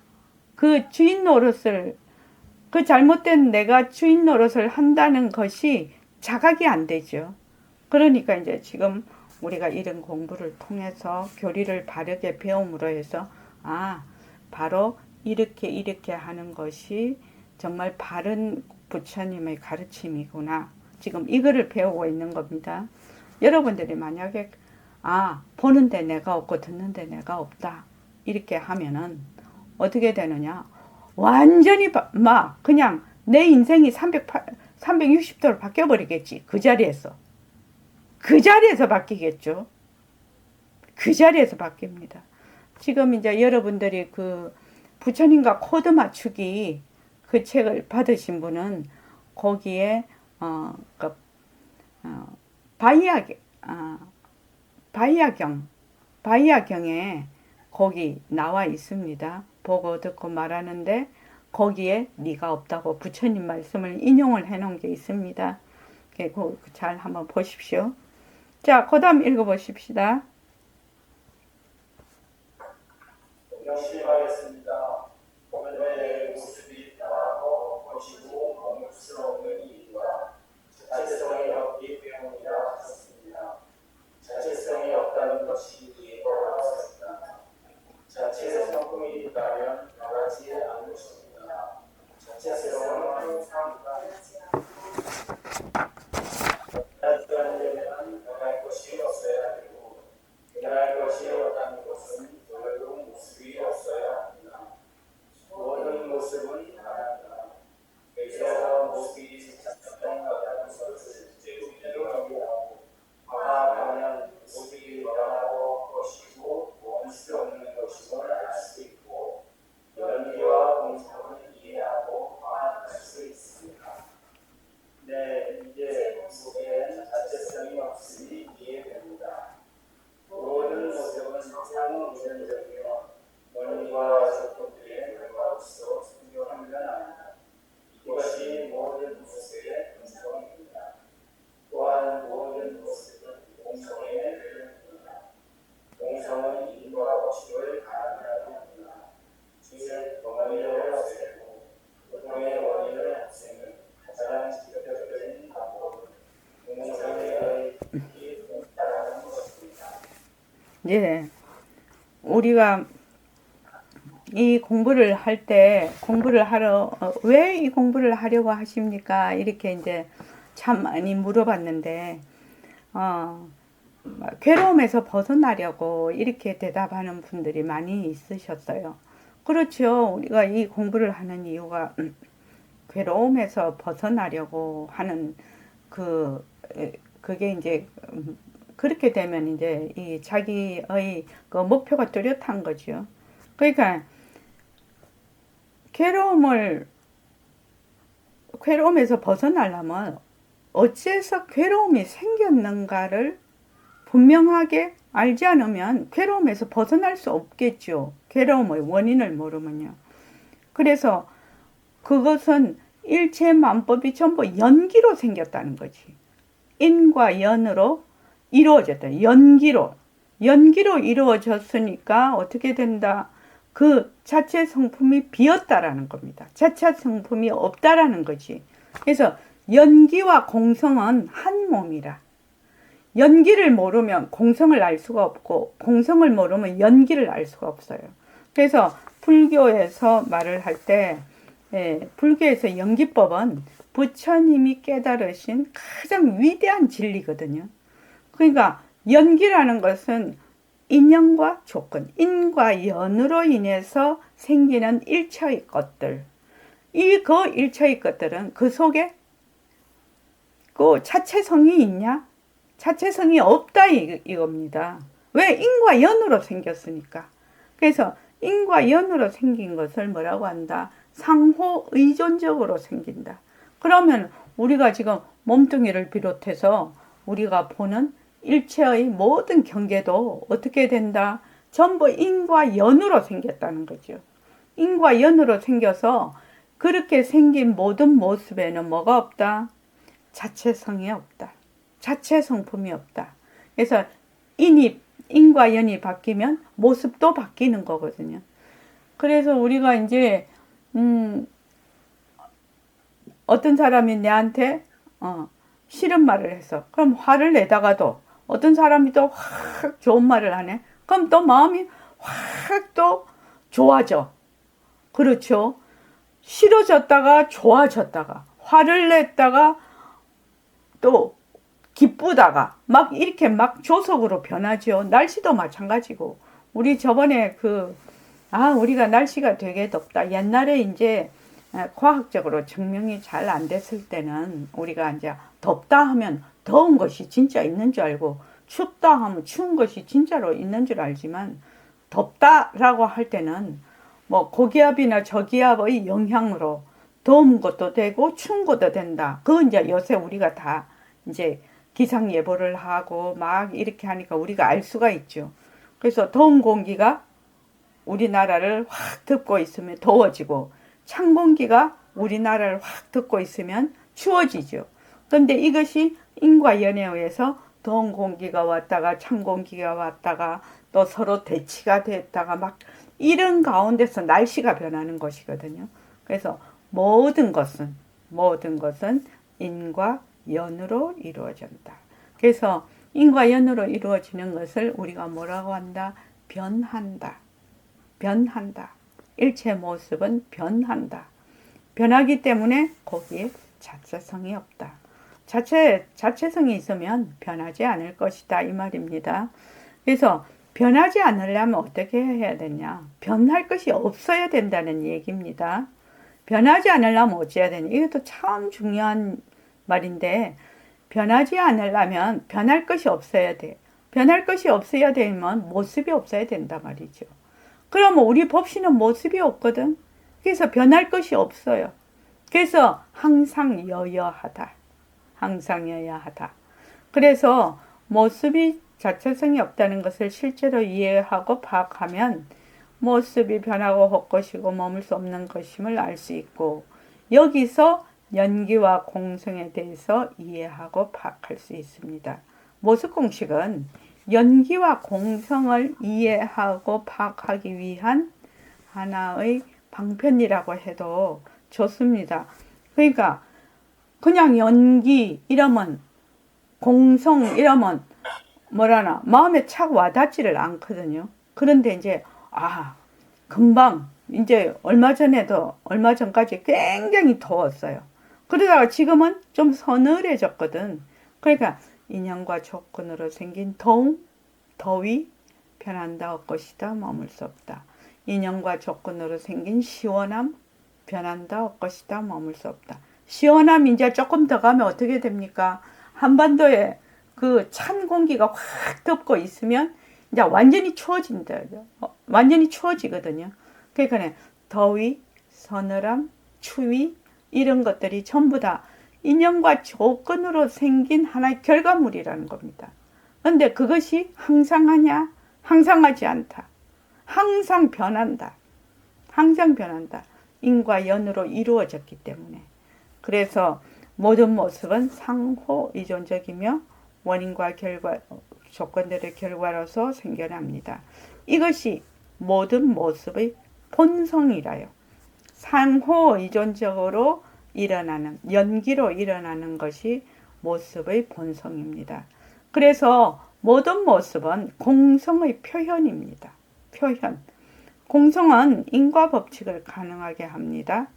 그 주인 노릇을 그 잘못된 내가 주인 노릇을 한다는 것이 자각이 안 되죠. 그러니까 이제 지금 우리가 이런 공부를 통해서 교리를 바르게 배움으로 해서 바로 이렇게 하는 것이 정말 바른 부처님의 가르침이구나. 지금 이거를 배우고 있는 겁니다. 여러분들이 만약에 보는데 내가 없고 듣는데 내가 없다 이렇게 하면은 어떻게 되느냐, 완전히 막 그냥 내 인생이 360도로 바뀌어버리겠지. 그 자리에서 바뀌겠죠. 그 자리에서 바뀝니다. 지금 이제 여러분들이 그 부처님과 코드 맞추기 그 책을 받으신 분은 거기에 바이아경에 거기 나와 있습니다. 보고 듣고 말하는데 거기에 네가 없다고 부처님 말씀을 인용을 해놓은 게 있습니다. 잘 한번 보십시오. 자, 그 다음 읽어보십시다. 명심하겠습니다. 오늘의 모습이 다하고 거시고 공급스러운 이유가 자체성이 없기 때문이라 하셨습니다. 자체성이 없다는 것이 이해가 어렵습니다. 자체성이 있다면 변하지 않을 것입니다. 자체성은 항상 변할 것이 없어야 하고 변할 것이 없다는 것은 결국 모습이 없어야 합니다. 모든 모습은 변합니다. 그래서 모습이 자체성하다는 것을 제국대로 정의하고 변하면 모습이 변하고 것이고 멈을 수 없는 것임을 알 수 있고 연기와 공성을 이해하고 반응할 수 있습니다. 네, 이제 모습에 자체성이 없으니 이해됩니다. 모든 모습은 상호우선적이며 원인과 조건들의 결과로서 생겨난 건 아니다. 이것이 모든 모습의 공성입니다. 또한 모든 모습은 공성의 내용입니다. 공성은 인과 법칙을 가능하게 합니다. 즉, 원인을 없애고 고통의 원인을 없애는 가장 직접적인 방법은 공성의 기본이라는 것입니다. 예, 우리가 이 공부를 할 때 왜 이 공부를 하려고 하십니까? 이렇게 이제 참 많이 물어봤는데 괴로움에서 벗어나려고 이렇게 대답하는 분들이 많이 있으셨어요. 그렇죠. 우리가 이 공부를 하는 이유가 괴로움에서 벗어나려고 하는 그게 이제 그렇게 되면 이제 이 자기의 그 목표가 뚜렷한 거죠. 그러니까 괴로움에서 벗어나려면 어째서 괴로움이 생겼는가를 분명하게 알지 않으면 괴로움에서 벗어날 수 없겠죠. 괴로움의 원인을 모르면요. 그래서 그것은 일체만법이 전부 연기로 생겼다는 거지. 인과 연으로 이루어졌다. 연기로 이루어졌으니까 어떻게 된다? 그 자체 성품이 비었다라는 겁니다. 자체 성품이 없다라는 거지. 그래서 연기와 공성은 한 몸이라. 연기를 모르면 공성을 알 수가 없고, 공성을 모르면 연기를 알 수가 없어요. 그래서 불교에서 말을 할 때, 불교에서 연기법은 부처님이 깨달으신 가장 위대한 진리거든요. 그러니까 연기라는 것은 인연과 조건, 인과 연으로 인해서 생기는 일체의 것들. 그 일체의 것들은 그 속에 그 자체성이 있냐? 자체성이 없다 이겁니다. 왜? 인과 연으로 생겼으니까. 그래서 인과 연으로 생긴 것을 뭐라고 한다? 상호 의존적으로 생긴다. 그러면 우리가 지금 몸뚱이를 비롯해서 우리가 보는 일체의 모든 경계도 어떻게 된다? 전부 인과 연으로 생겼다는 거죠. 인과 연으로 생겨서 그렇게 생긴 모든 모습에는 뭐가 없다? 자체성이 없다. 자체 성품이 없다. 그래서 인과 연이 바뀌면 모습도 바뀌는 거거든요. 그래서 우리가 이제 어떤 사람이 내한테 싫은 말을 해서 그럼 화를 내다가도 어떤 사람이 또 확 좋은 말을 하네. 그럼 또 마음이 확 또 좋아져. 그렇죠. 싫어졌다가 좋아졌다가 화를 냈다가 또 기쁘다가 막 이렇게 막 조석으로 변하죠. 날씨도 마찬가지고. 우리 저번에 우리가 날씨가 되게 덥다. 옛날에 이제 과학적으로 증명이 잘 안 됐을 때는 우리가 이제 덥다 하면 더운 것이 진짜 있는 줄 알고 춥다 하면 추운 것이 진짜로 있는 줄 알지만 덥다라고 할 때는 뭐 고기압이나 저기압의 영향으로 더운 것도 되고 추운 것도 된다. 그건 이제 요새 우리가 다 이제 기상 예보를 하고 막 이렇게 하니까 우리가 알 수가 있죠. 그래서 더운 공기가 우리나라를 확 덮고 있으면 더워지고 찬 공기가 우리나라를 확 덮고 있으면 추워지죠. 그런데 이것이 인과 연에 의해서 더운 공기가 왔다가 찬 공기가 왔다가 또 서로 대치가 됐다가 막 이런 가운데서 날씨가 변하는 것이거든요. 그래서 모든 것은 인과 연으로 이루어진다. 그래서 인과 연으로 이루어지는 것을 우리가 뭐라고 한다? 변한다. 일체 모습은 변한다. 변하기 때문에 거기에 자체성이 없다. 자체성이 있으면 변하지 않을 것이다 이 말입니다. 그래서 변하지 않으려면 어떻게 해야 되냐? 변할 것이 없어야 된다는 얘기입니다. 변하지 않으려면 어찌해야 되냐? 이것도 참 중요한 말인데 변하지 않으려면 변할 것이 없어야 돼. 변할 것이 없어야 되면 모습이 없어야 된다 말이죠. 그러면 우리 법신은 모습이 없거든. 그래서 변할 것이 없어요. 그래서 항상 여여하다. 그래서 모습이 자체성이 없다는 것을 실제로 이해하고 파악하면 모습이 변하고 헛것이고 머물 수 없는 것임을 알 수 있고 여기서 연기와 공성에 대해서 이해하고 파악할 수 있습니다. 모습공식은 연기와 공성을 이해하고 파악하기 위한 하나의 방편이라고 해도 좋습니다. 그러니까 그냥 연기 이러면 공성 이러면 뭐라나 마음에 착 와닿지를 않거든요. 그런데 이제 금방 이제 얼마 전까지 굉장히 더웠어요. 그러다가 지금은 좀 서늘해졌거든. 그러니까 인연과 조건으로 생긴 더위 변한다 엇것이다 머물 수 없다. 인연과 조건으로 생긴 시원함 변한다 엇것이다 머물 수 없다. 시원함 이제 조금 더 가면 어떻게 됩니까? 한반도에 그 찬 공기가 확 덮고 있으면 이제 완전히 추워진다. 완전히 추워지거든요. 그러니까 더위, 서늘함, 추위 이런 것들이 전부 다 인연과 조건으로 생긴 하나의 결과물이라는 겁니다. 그런데 그것이 항상하냐? 항상하지 않다. 항상 변한다. 인과 연으로 이루어졌기 때문에. 그래서 모든 모습은 상호 이존적이며 원인과 결과, 조건들의 결과로서 생겨납니다. 이것이 모든 모습의 본성이라요. 상호 이존적으로 일어나는, 연기로 일어나는 것이 모습의 본성입니다. 그래서 모든 모습은 공성의 표현입니다. 표현. 공성은 인과 법칙을 가능하게 합니다.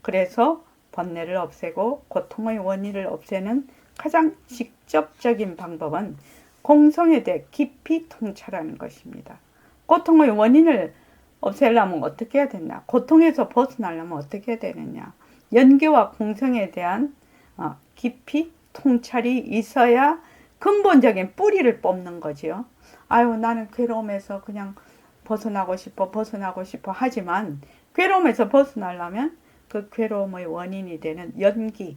그래서 번뇌를 없애고 고통의 원인을 없애는 가장 직접적인 방법은 공성에 대해 깊이 통찰하는 것입니다. 고통의 원인을 없애려면 어떻게 해야 되나? 고통에서 벗어나려면 어떻게 해야 되느냐? 연기와 공성에 대한 깊이 통찰이 있어야 근본적인 뿌리를 뽑는 거지요. 아유, 나는 괴로움에서 그냥 벗어나고 싶어 하지만 괴로움에서 벗어나려면 그 괴로움의 원인이 되는 연기,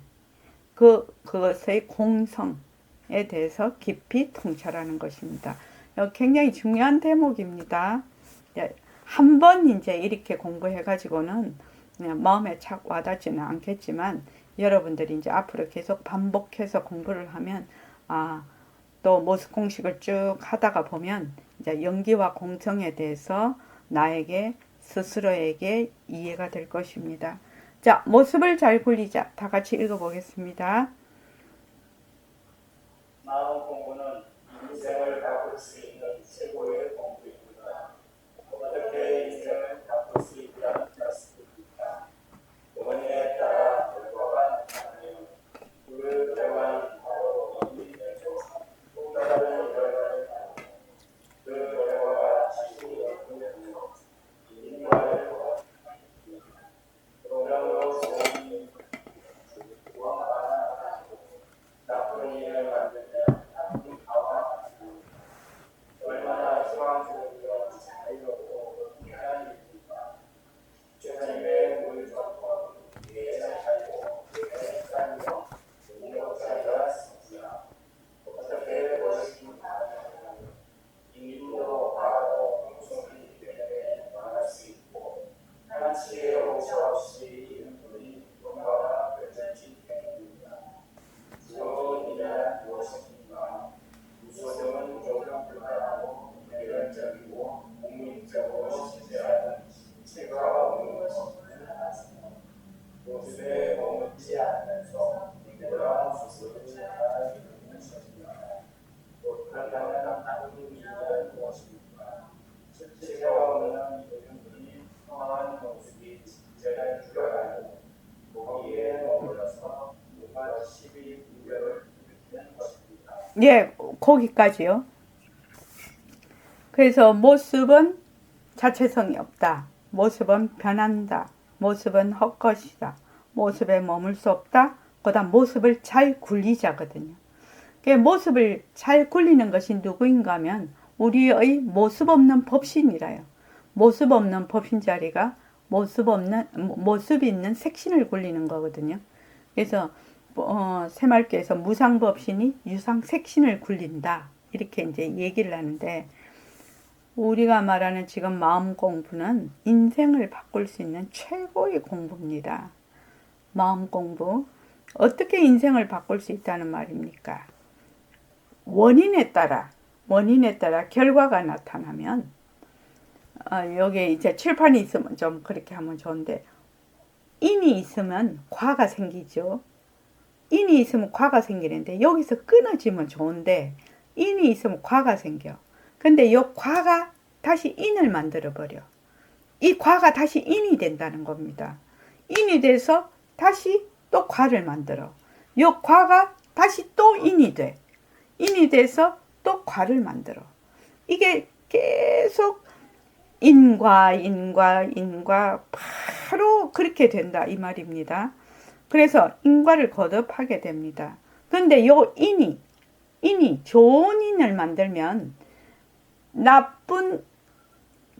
그것의 공성에 대해서 깊이 통찰하는 것입니다. 굉장히 중요한 대목입니다. 한 번 이제 이렇게 공부해가지고는 마음에 착 와닿지는 않겠지만 여러분들이 이제 앞으로 계속 반복해서 공부를 하면 또 모습 공식을 쭉 하다가 보면 이제 연기와 공성에 대해서 나에게 스스로에게 이해가 될 것입니다. 자, 모습을 잘 굴리자. 다 같이 읽어보겠습니다. 마음 공부는 인생을 바꿀 수 있는 최고의 공부입니다. 어떻게 인생을 바꿀 수 있다는 말씀입니다. 원인에 따라 결과가 나타나요. 그 결과는 바로 원인이죠. 또 다른 결과를 나타나요. 그 결과가 지식이 연구되며 인과를 도와줍니다. 그러므로 좋은 일을 구원받아 나쁜 일을 만들면 나쁜 과와 얼마나 희망스럽고 자유롭고 귀한 일입니까? 주님의 물정법 예전하고 예전하며 공격자가 있습니다. 어떻게 보십니까? 인도 바로 공성이 되게 말할 수 있고 한치의 오차 없이 이른 분이 영광과 결정지 때문입니다. 좋은 일은 무엇입니까? 무소정은 조금 불가하고 개별적이고 국민적으로 실제하는 체가 없는 것이기는 하지만 모습에 머물지 않으면서 그러한 모습을 잘 이루는 것입니다. 그렇다면 나쁜 일은 무엇입니까? 실체가 없는 이런 분이 평안한 모습이 진짜를 줄여가고 거기에 머물러서 뭔가 시비 분별을 일으키는 것입니다. 예, 거기까지요. 그래서 모습은 자체성이 없다. 모습은 변한다. 모습은 헛것이다. 모습에 머물 수 없다. 그다음 모습을 잘 굴리자거든요. 모습을 잘 굴리는 것이 누구인가 하면 우리의 모습 없는 법신이라요. 모습 없는 법신 자리가 모습 있는 색신을 굴리는 거거든요. 그래서 새말교에서 무상법신이 유상색신을 굴린다. 이렇게 이제 얘기를 하는데 우리가 말하는 지금 마음 공부는 인생을 바꿀 수 있는 최고의 공부입니다. 마음 공부. 어떻게 인생을 바꿀 수 있다는 말입니까? 원인에 따라 결과가 나타나면 여기에 이제 칠판이 있으면 좀 그렇게 하면 좋은데 인이 있으면 과가 생기죠. 인이 있으면 과가 생기는데 여기서 끊어지면 좋은데 인이 있으면 과가 생겨. 근데 이 과가 다시 인을 만들어 버려. 이 과가 다시 인이 된다는 겁니다. 인이 돼서 다시 또 과를 만들어. 이 과가 다시 또 인이 돼. 인이 돼서 또 과를 만들어. 이게 계속 인과 바로 그렇게 된다 이 말입니다. 그래서 인과를 거듭하게 됩니다. 그런데 요 인이 좋은 인을 만들면 나쁜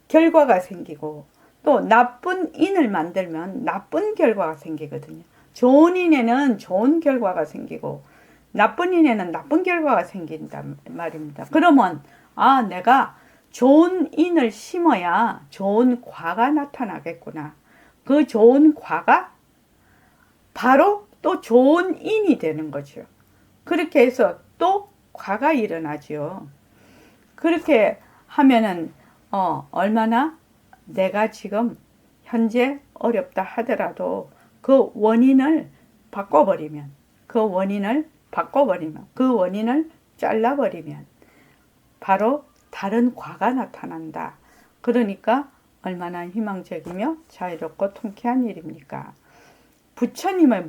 결과가 생기고 또 나쁜 인을 만들면 나쁜 결과가 생기거든요. 좋은 인에는 좋은 결과가 생기고 나쁜 인에는 나쁜 결과가 생긴단 말입니다. 그러면 내가 좋은 인을 심어야 좋은 과가 나타나겠구나. 그 좋은 과가 바로 또 좋은 인이 되는 거죠. 그렇게 해서 또 과가 일어나죠. 그렇게 하면은 얼마나 내가 지금 현재 어렵다 하더라도 그 원인을 바꿔버리면, 그 원인을 잘라버리면 바로 다른 과가 나타난다. 그러니까 얼마나 희망적이며 자유롭고 통쾌한 일입니까? 부처님의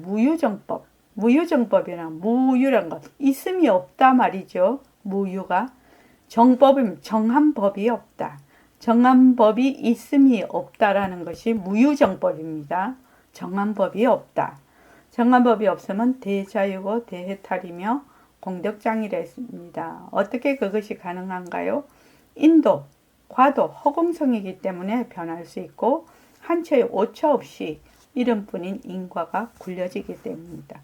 무유정법이란 무유란 것, 있음이 없다 말이죠. 무유가. 정법이면 정한 법이 없다. 정한 법이 있음이 없다라는 것이 무유정법입니다. 정한 법이 없다. 정한 법이 없으면 대자유고 대해탈이며 공덕장이라 했습니다. 어떻게 그것이 가능한가요? 인도, 과도, 허공성이기 때문에 변할 수 있고 한치의 오차 없이 이름뿐인 인과가 굴려지기 때문입니다.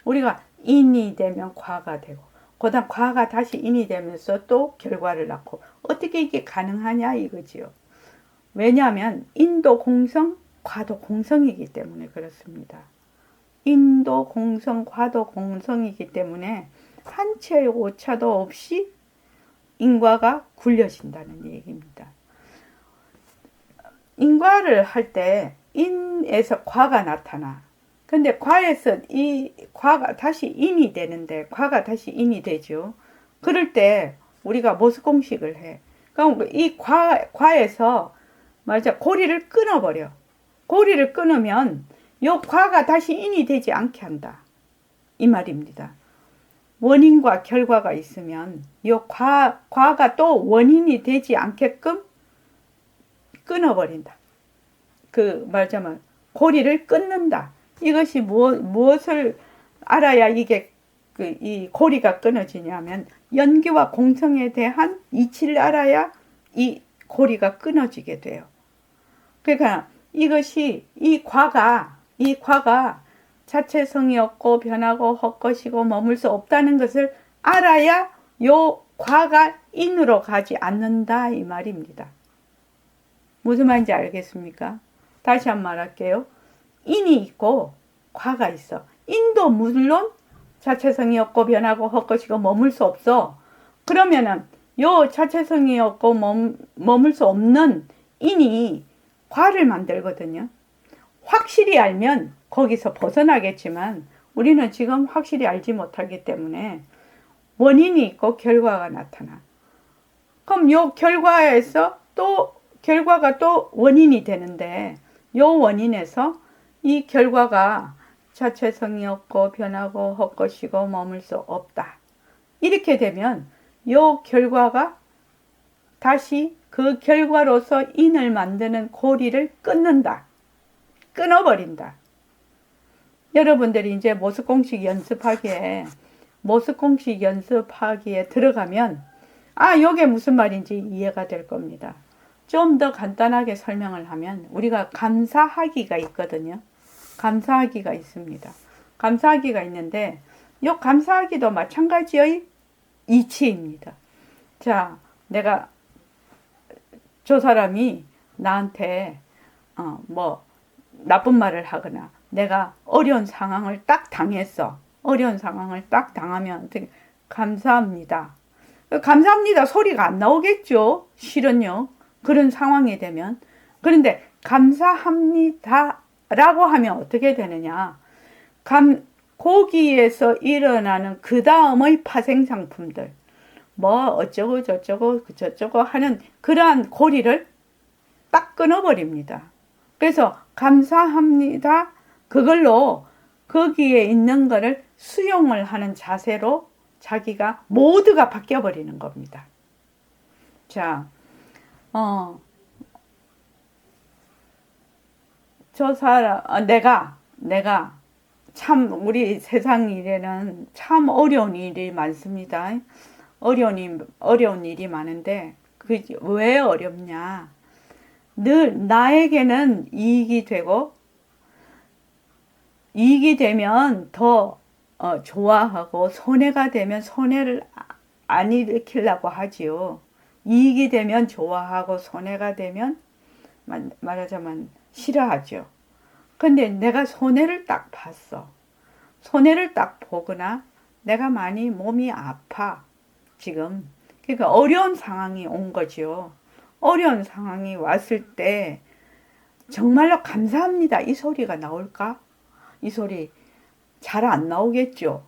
우리가 인이 되면 과가 되고 그다음 과가 다시 인이 되면서 또 결과를 낳고 어떻게 이게 가능하냐 이거지요. 왜냐하면 인도 공성, 과도 공성이기 때문에 그렇습니다. 인도 공성, 과도 공성이기 때문에 한치의 오차도 없이 인과가 굴려진다는 얘기입니다. 인과를 할 때 인에서 과가 나타나. 근데 과에서 이 과가 다시 인이 되는데 과가 다시 인이 되죠. 그럴 때 우리가 모습 공식을 해. 그럼 이 과에서 맞아 고리를 끊어버려. 고리를 끊으면 요 과가 다시 인이 되지 않게 한다. 이 말입니다. 원인과 결과가 있으면 요 과가 또 원인이 되지 않게끔 끊어버린다. 그 말하자면 고리를 끊는다. 이것이 무엇을 알아야 이게 이 고리가 끊어지냐면 연기와 공성에 대한 이치를 알아야 이 고리가 끊어지게 돼요. 그러니까 이것이 이 과가 자체성이 없고 변하고 헛것이고 머물 수 없다는 것을 알아야 요 과가 인으로 가지 않는다 이 말입니다. 무슨 말인지 알겠습니까? 다시 한번 말할게요. 인이 있고 과가 있어. 인도 물론 자체성이 없고 변하고 헛것이고 머물 수 없어. 그러면은 요 자체성이 없고 머물 수 없는 인이 과를 만들거든요. 확실히 알면 거기서 벗어나겠지만 우리는 지금 확실히 알지 못하기 때문에 원인이 있고 결과가 나타나. 그럼 요 결과에서 또 결과가 또 원인이 되는데 요 원인에서 이 결과가 자체성이 없고 변하고 헛것이고 머물 수 없다. 이렇게 되면 요 결과가 다시 그 결과로서 인을 만드는 고리를 끊는다. 끊어버린다. 여러분들이 이제 모습공식 연습하기에 들어가면 이게 무슨 말인지 이해가 될 겁니다. 좀 더 간단하게 설명을 하면 우리가 감사하기가 있거든요. 감사하기가 있습니다. 감사하기가 있는데 이 감사하기도 마찬가지의 이치입니다. 자, 내가 저 사람이 나한테 나쁜 말을 하거나 내가 어려운 상황을 딱 당했어. 어려운 상황을 딱 당하면 어떻게 감사합니다. 감사합니다 소리가 안 나오겠죠. 실은요. 그런 상황이 되면. 그런데 감사합니다 라고 하면 어떻게 되느냐. 거기에서 일어나는 그 다음의 파생상품들 어쩌고 저쩌고 하는 그러한 고리를 딱 끊어버립니다. 그래서 감사합니다 그걸로 거기에 있는 거를 수용을 하는 자세로 자기가 모두가 바뀌어버리는 겁니다. 자, 저 사람, 내가 참 우리 세상 일에는 참 어려운 일이 많습니다. 어려운 일이 많은데 왜 어렵냐? 늘 나에게는 이익이 되면 더 좋아하고 손해가 되면 손해를 안 일으키려고 하지요. 이익이 되면 좋아하고 손해가 되면 말하자면 싫어하죠. 근데 내가 손해를 딱 봤어. 손해를 딱 보거나 내가 많이 몸이 아파 지금, 그러니까 어려운 상황이 온 거죠. 어려운 상황이 왔을 때 정말로 감사합니다 이 소리가 나올까? 이 소리 잘 안 나오겠죠.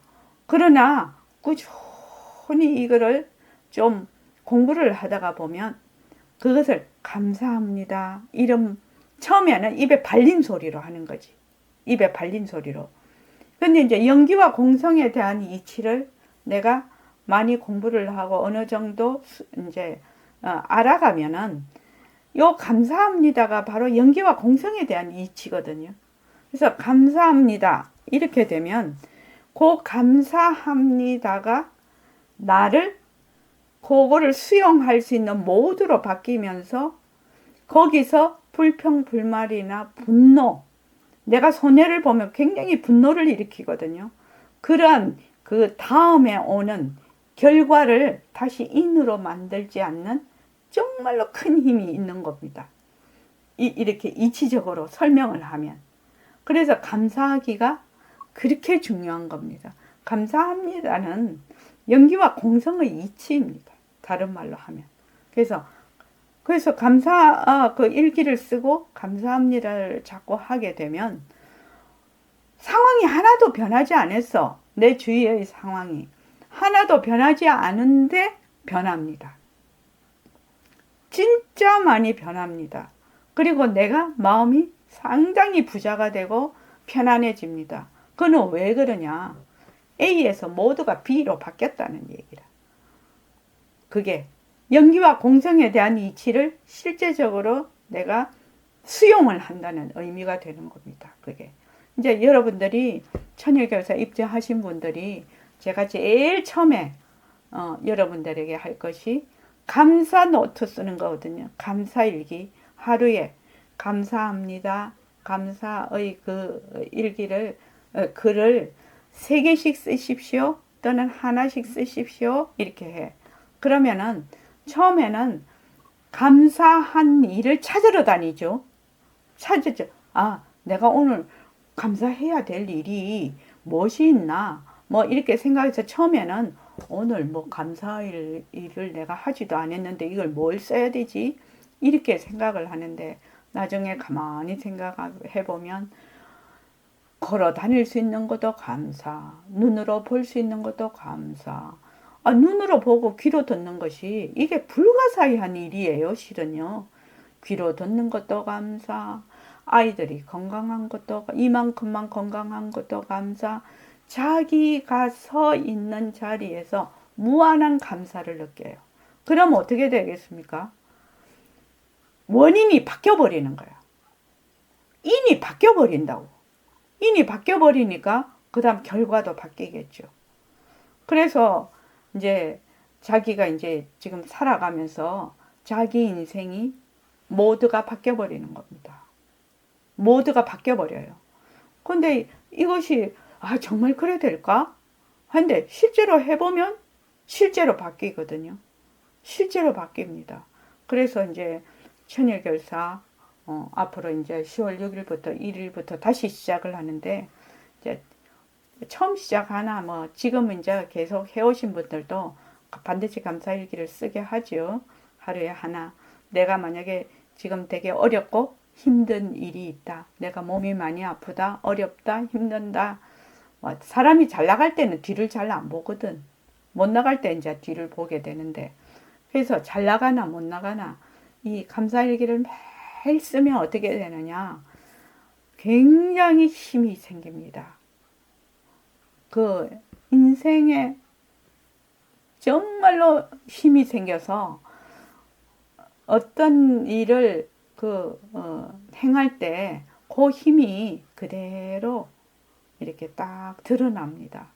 그러나 꾸준히 이거를 좀 공부를 하다가 보면 그것을 감사합니다 이름 처음에는 입에 발린 소리로 하는 거지. 입에 발린 소리로. 근데 이제 연기와 공성에 대한 이치를 내가 많이 공부를 하고 어느 정도 이제 알아가면은 요 감사합니다가 바로 연기와 공성에 대한 이치거든요. 그래서 감사합니다 이렇게 되면 그 감사합니다가 나를 그거를 수용할 수 있는 모드로 바뀌면서 거기서 불평불만이나 분노, 내가 손해를 보면 굉장히 분노를 일으키거든요. 그런 그 다음에 오는 결과를 다시 인으로 만들지 않는 정말로 큰 힘이 있는 겁니다. 이렇게 이치적으로 설명을 하면. 그래서 감사하기가 그렇게 중요한 겁니다. 감사합니다는 연기와 공성의 이치입니다. 다른 말로 하면. 그래서 그 일기를 쓰고 감사합니다를 자꾸 하게 되면 상황이 하나도 변하지 않았어. 내 주위의 상황이 하나도 변하지 않은데 변합니다. 진짜 많이 변합니다. 그리고 내가 마음이 상당히 부자가 되고 편안해집니다. 그는 왜 그러냐? A에서 모두가 B로 바뀌었다는 얘기라. 그게 연기와 공성에 대한 이치를 실제적으로 내가 수용을 한다는 의미가 되는 겁니다. 그게 이제 여러분들이 천일교사 입장하신 분들이 제가 제일 처음에 여러분들에게 할 것이 감사 노트 쓰는 거거든요. 감사일기. 하루에 감사합니다. 감사의 그 일기를 글을 3개씩 쓰십시오. 또는 하나씩 쓰십시오. 이렇게 해. 그러면은 처음에는 감사한 일을 찾으러 다니죠. 찾으죠. 아, 내가 오늘 감사해야 될 일이 무엇이 있나? 뭐 이렇게 생각해서 처음에는 오늘 뭐 감사할 일을 내가 하지도 않았는데 이걸 뭘 써야 되지? 이렇게 생각을 하는데 나중에 가만히 생각해 보면 걸어 다닐 수 있는 것도 감사, 눈으로 볼 수 있는 것도 감사. 눈으로 보고 귀로 듣는 것이 이게 불가사의한 일이에요, 실은요. 귀로 듣는 것도 감사, 아이들이 건강한 것도, 이만큼만 건강한 것도 감사, 자기가 서 있는 자리에서 무한한 감사를 느껴요. 그럼 어떻게 되겠습니까? 원인이 바뀌어버리는 거야. 인이 바뀌어버린다고. 인이 바뀌어버리니까 그 다음 결과도 바뀌겠죠. 그래서 이제 자기가 이제 지금 살아가면서 자기 인생이 모두가 바뀌어버리는 겁니다. 모두가 바뀌어버려요. 근데 이것이 정말 그래 될까? 근데 실제로 해보면 실제로 바뀌거든요. 실제로 바뀝니다. 그래서 이제 천일결사 앞으로 이제 10월 6일부터 1일부터 다시 시작을 하는데 이제 처음 시작하나 뭐 지금은 이제 계속 해오신 분들도 반드시 감사일기를 쓰게 하죠. 하루에 하나. 내가 만약에 지금 되게 어렵고 힘든 일이 있다. 내가 몸이 많이 아프다. 어렵다. 힘든다. 사람이 잘 나갈 때는 뒤를 잘 안 보거든. 못 나갈 때 이제 뒤를 보게 되는데 그래서 잘 나가나 못 나가나 이 감사일기를 매일 쓰면 어떻게 되느냐. 굉장히 힘이 생깁니다. 그 인생에 정말로 힘이 생겨서 어떤 일을 행할 때 그 힘이 그대로 이렇게 딱 드러납니다.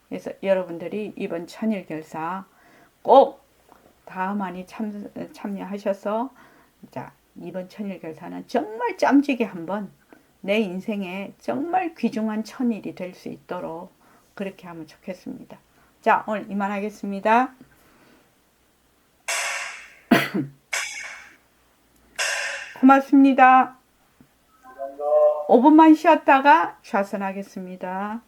그래서 여러분들이 이번 천일결사 꼭 다 많이 참여하셔서 자, 이번 천일결사는 정말 짬지게 한번 내 인생에 정말 귀중한 천일이 될 수 있도록 그렇게 하면 좋겠습니다. 자, 오늘 이만하겠습니다. 고맙습니다. 5분만 쉬었다가 좌선하겠습니다.